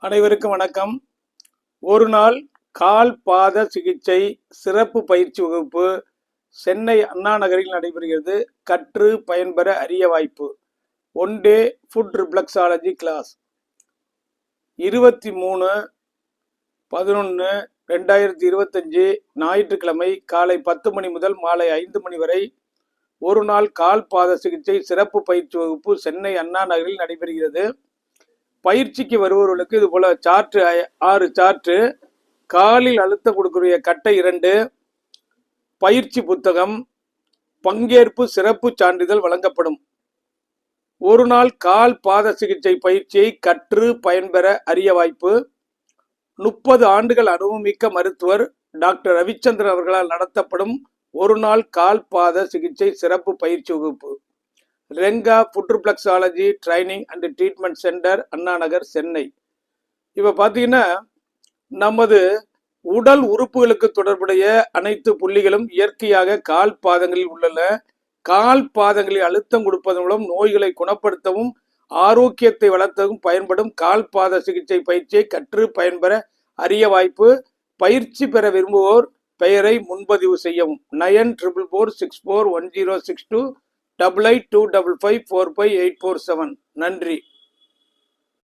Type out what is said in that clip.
அனைவருக்கும் வணக்கம். ஒரு நாள் கால் பாத சிகிச்சை சிறப்பு பயிற்சி வகுப்பு சென்னை அண்ணா நகரில் நடைபெறுகிறது. கற்று பயன்பெற அரிய வாய்ப்பு. One day foot reflexology class 23/11/2025 ஞாயிற்றுக்கிழமை காலை 10 மணி முதல் மாலை 5 மணி வரை ஒரு நாள் கால் பாத சிகிச்சை சிறப்பு பயிற்சி வகுப்பு சென்னை அண்ணா நகரில் நடைபெறுகிறது. பயிற்சிக்கு வருபவர்களுக்கு இது போல சார்ட் 6 சார்ட், காலில் அழுத்தம் கொடுக்கக்கூடிய கட்டை 2, பயிற்சி புத்தகம், பங்கேற்பு சிறப்பு சான்றிதழ் வழங்கப்படும். ஒரு நாள் கால் பாத சிகிச்சை பயிற்சியை கற்று பயன்பெற அரிய வாய்ப்பு. 30 ஆண்டுகள் அனுபவமிக்க மருத்துவர் டாக்டர் ரவிச்சந்திரன் அவர்களால் நடத்தப்படும் ஒரு நாள் கால் பாத சிகிச்சை சிறப்பு பயிற்சி வகுப்பு. Ranga foot reflexology training and treatment centre, Anna Nagar, Chennai. இப்போ பார்த்தீங்கன்னா நமது உடல் உறுப்புகளுக்கு தொடர்புடைய அனைத்து புள்ளிகளும் இயற்கையாக கால் பாதங்களில் உள்ளன. கால் பாதங்களில் அழுத்தம் கொடுப்பதன் மூலம் நோய்களை குணப்படுத்தவும் ஆரோக்கியத்தை வளர்த்தவும் பயன்படும் கால் பாத சிகிச்சை பயிற்சியை கற்று பயன்பெற அரிய வாய்ப்பு. பயிற்சி பெற விரும்புவோர் பெயரை முன்பதிவு செய்யவும். 9444641062 8825545847. நன்றி.